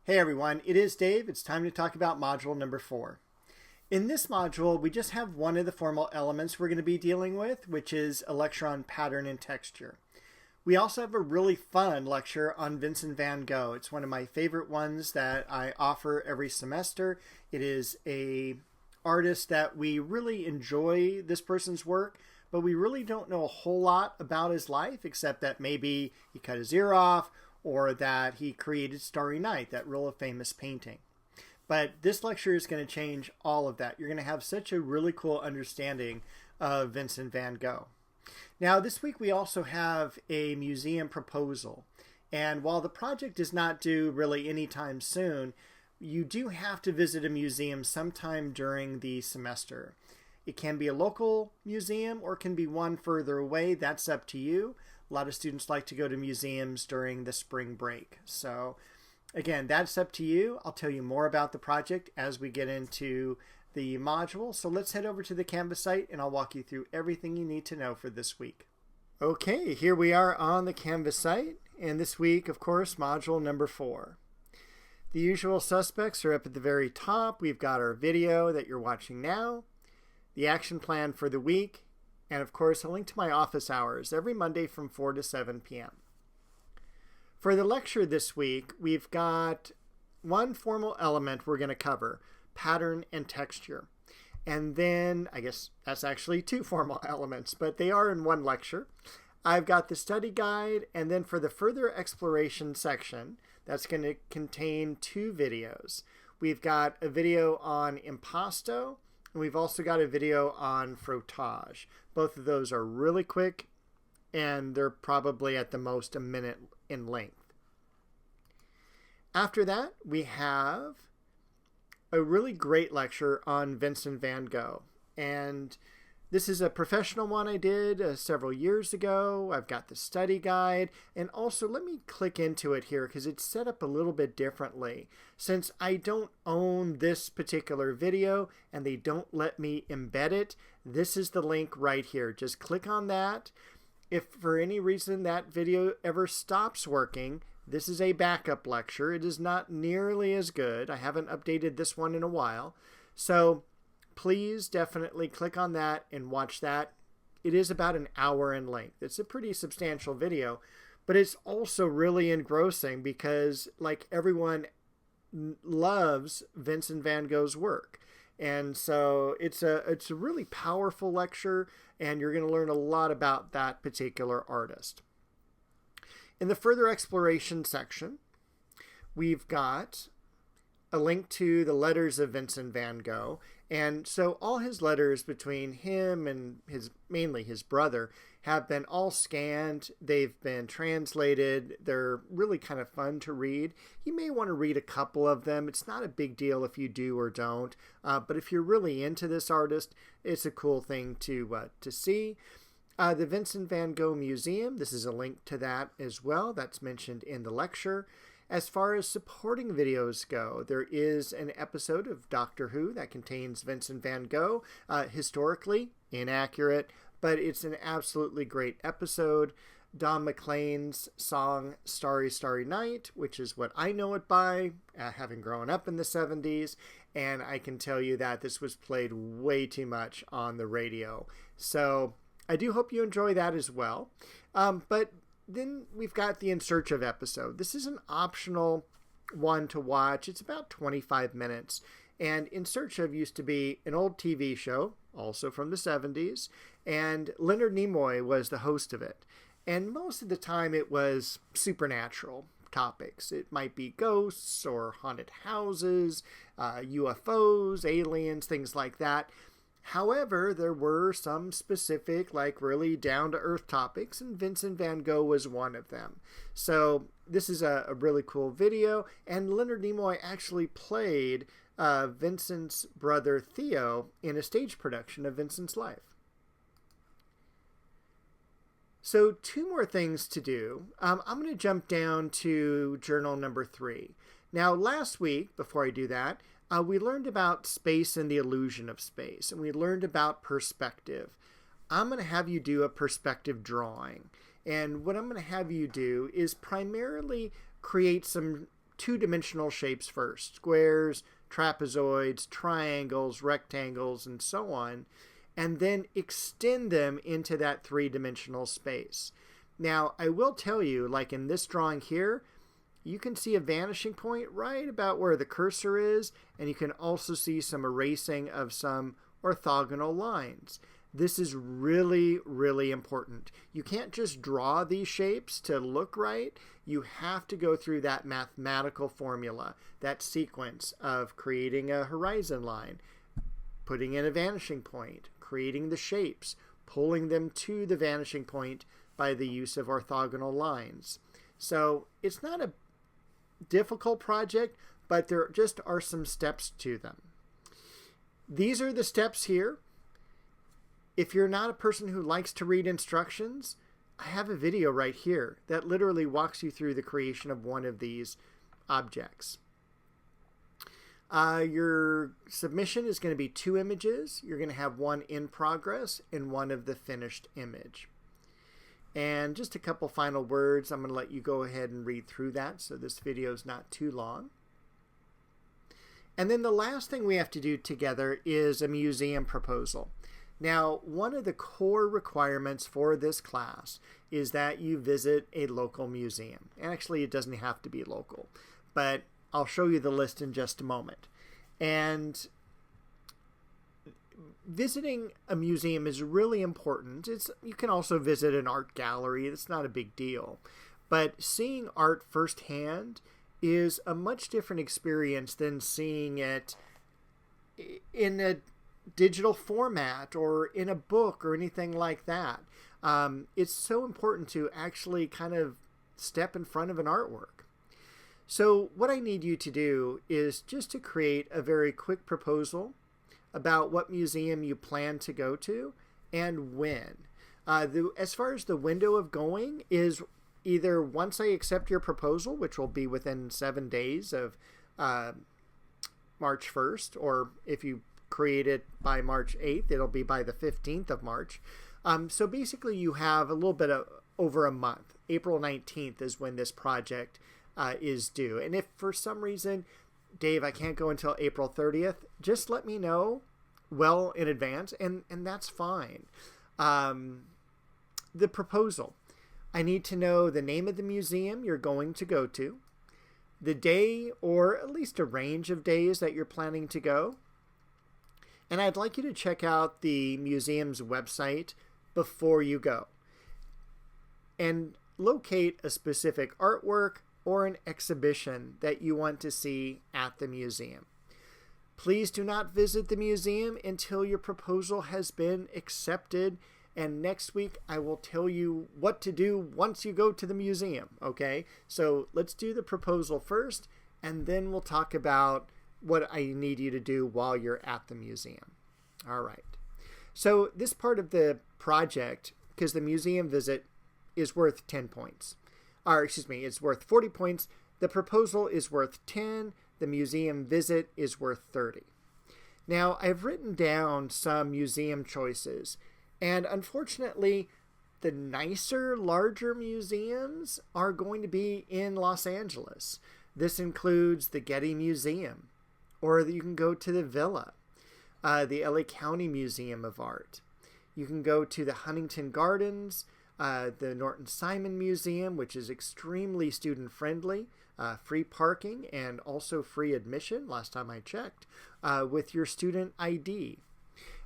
Hey everyone, it is Dave. It's time to talk about module number 4. In this module, we just have one of the formal elements we're going to be dealing with, which is a lecture on pattern and texture. We also have a really fun lecture on Vincent van Gogh. It's one of my favorite ones that I offer every semester. It is an artist that we really enjoy this person's work, but we really don't know a whole lot about his life, except that maybe he cut his ear off, or that he created Starry Night, that real famous painting. But this lecture is going to change all of that. You're going to have such a really cool understanding of Vincent van Gogh. Now, this week we also have a museum proposal. And while the project is not due really anytime soon, you do have to visit a museum sometime during the semester. It can be a local museum or it can be one further away. That's up to you. A lot of students like to go to museums during the spring break. So again, that's up to you. I'll tell you more about the project as we get into the module. So let's head over to the Canvas site and I'll walk you through everything you need to know for this week. Okay, here we are on the Canvas site. And this week, of course, module number 4. The usual suspects are up at the very top. We've got our video that you're watching now, the action plan for the week, and of course a link to my office hours every Monday from 4 to 7 p.m. For the lecture this week, we've got one formal element we're going to cover, pattern and texture. And then, I guess that's actually 2 formal elements, but they are in one lecture. I've got the study guide, and then for the further exploration section, that's going to contain 2 videos. We've got a video on impasto, and we've also got a video on frottage. Both of those are really quick, and they're probably at the most a minute in length. After that, we have a really great lecture on Vincent van Gogh. And this is a professional one I did several years ago. I've got the study guide. And also, let me click into it here because it's set up a little bit differently. Since I don't own this particular video and they don't let me embed it, this is the link right here. Just click on that. If for any reason that video ever stops working, this is a backup lecture. It is not nearly as good. I haven't updated this one in a while. So please definitely click on that and watch that. It is about an hour in length. It's a pretty substantial video, but it's also really engrossing because, like, everyone loves Vincent van Gogh's work. And so it's a really powerful lecture, and you're going to learn a lot about that particular artist. In the further exploration section, we've got a link to the letters of Vincent van Gogh. And so all his letters between him and mainly his brother have been all scanned. They've been translated. They're really kind of fun to read. You may want to read a couple of them. It's not a big deal if you do or don't. But if you're really into this artist, it's a cool thing to see. The Vincent van Gogh Museum, this is a link to that as well. That's mentioned in the lecture. As far as supporting videos go, there is an episode of Doctor Who that contains Vincent van Gogh, historically inaccurate, but it's an absolutely great episode. Don McLean's song Starry, Starry Night, which is what I know it by, having grown up in the 70s, and I can tell you that this was played way too much on the radio. So I do hope you enjoy that as well. But then we've got the In Search of episode. This is an optional one to watch. It's about 25 minutes. And In Search of used to be an old TV show, also from the 70s. And Leonard Nimoy was the host of it. And most of the time it was supernatural topics. It might be ghosts or haunted houses, UFOs, aliens, things like that. However, there were some specific, like really down-to-earth topics, and Vincent van Gogh was one of them. So this is a really cool video, and Leonard Nimoy actually played Vincent's brother Theo in a stage production of Vincent's life. So 2 more things to do. I'm going to jump down to journal number 3. Now, last week, before I do that, we learned about space and the illusion of space, and we learned about perspective. I'm going to have you do a perspective drawing. And what I'm going to have you do is primarily create some two-dimensional shapes first, squares, trapezoids, triangles, rectangles, and so on, and then extend them into that three-dimensional space. Now, I will tell you, like in this drawing here, you can see a vanishing point right about where the cursor is, and you can also see some erasing of some orthogonal lines. This is really, really important. You can't just draw these shapes to look right. You have to go through that mathematical formula, that sequence of creating a horizon line, putting in a vanishing point, creating the shapes, pulling them to the vanishing point by the use of orthogonal lines. So it's not a difficult project, but there just are some steps to them. These are the steps here. If you're not a person who likes to read instructions, I have a video right here that literally walks you through the creation of one of these objects. Your submission is going to be 2 images. You're going to have one in progress and one of the finished image. And just a couple final words. I'm going to let you go ahead and read through that so this video is not too long. And then the last thing we have to do together is a museum proposal. Now, one of the core requirements for this class is that you visit a local museum. Actually, it doesn't have to be local, but I'll show you the list in just a moment. And visiting a museum is really important. You can also visit an art gallery. It's not a big deal. But seeing art firsthand is a much different experience than seeing it in a digital format or in a book or anything like that. It's so important to actually kind of step in front of an artwork. So what I need you to do is just to create a very quick proposal about what museum you plan to go to and when. As far as the window of going is either once I accept your proposal, which will be within 7 days of March 1st, or if you create it by March 8th, it'll be by the 15th of March. So basically you have a little bit of over a month. April 19th is when this project is due. And if for some reason, Dave, I can't go until April 30th, just let me know well in advance, and that's fine. The proposal. I need to know the name of the museum you're going to go to, the day or at least a range of days that you're planning to go, and I'd like you to check out the museum's website before you go and locate a specific artwork or an exhibition that you want to see at the museum. Please do not visit the museum until your proposal has been accepted, and next week I will tell you what to do once you go to the museum, okay? So let's do the proposal first, and then we'll talk about what I need you to do while you're at the museum. All right. So this part of the project, because the museum visit is worth 10 points. Or excuse me, it's worth 40 points. The proposal is worth 10. The museum visit is worth 30. Now, I've written down some museum choices, and unfortunately, the nicer, larger museums are going to be in Los Angeles. This includes the Getty Museum, or you can go to the Villa, the LA County Museum of Art. You can go to the Huntington Gardens, the Norton Simon Museum, which is extremely student-friendly, free parking, and also free admission, last time I checked, with your student ID.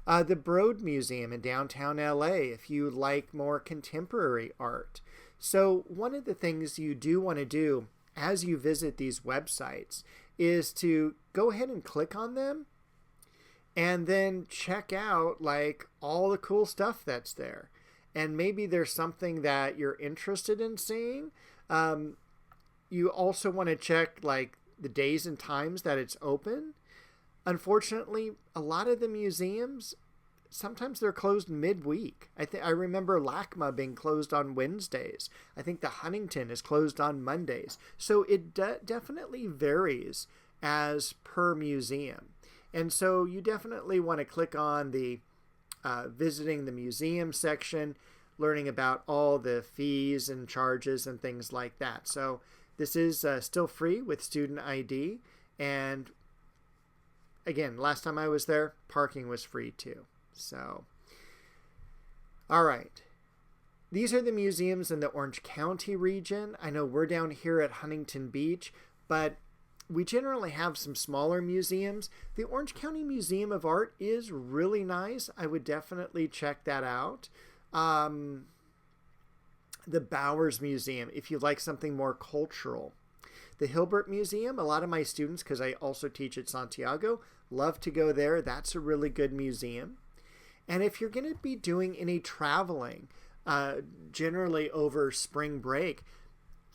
The Broad Museum in downtown LA, if you like more contemporary art. So one of the things you do want to do as you visit these websites is to go ahead and click on them and then check out like all the cool stuff that's there. And maybe there's something that you're interested in seeing. You also want to check like the days and times that it's open. Unfortunately, a lot of the museums, sometimes they're closed midweek. I remember LACMA being closed on Wednesdays. I think the Huntington is closed on Mondays. So it definitely varies as per museum. And so you definitely want to click on the visiting the museum section, learning about all the fees and charges and things like that. So This is still free with student ID. And again, last time I was there, parking was free too. So, all right. These are the museums in the Orange County region. I know we're down here at Huntington Beach, but we generally have some smaller museums. The Orange County Museum of Art is really nice. I would definitely check that out. The Bowers Museum, if you like something more cultural. The Hilbert Museum, a lot of my students, because I also teach at Santiago, love to go there. That's a really good museum. And if you're going to be doing any traveling, generally over spring break,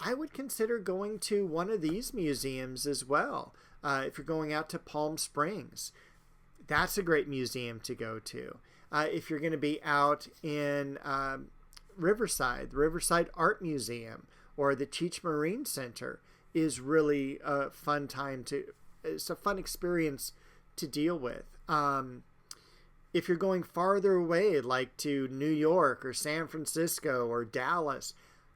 I would consider going to one of these museums as well. If you're going out to Palm Springs, that's a great museum to go to. If you're going to be out in Riverside, the Riverside Art Museum or the Cheech Marine Center is really a fun time it's a fun experience to deal with. If you're going farther away, like to New York or San Francisco or Dallas,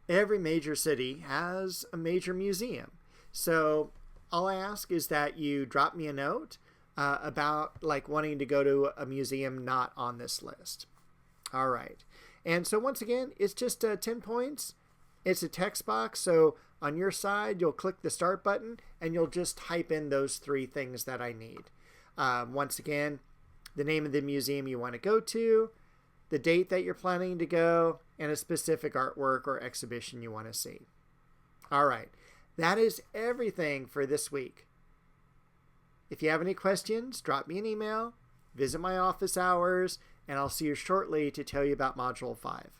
every major city has a major museum. So all I ask is that you drop me a note about like wanting to go to a museum not on this list. All right. And so once again, it's just 10 points. It's a text box. So on your side, you'll click the start button and you'll just type in those 3 things that I need. Once again, the name of the museum you want to go to, the date that you're planning to go, and a specific artwork or exhibition you want to see. All right. That is everything for this week. If you have any questions, drop me an email, visit my office hours, and I'll see you shortly to tell you about Module 5.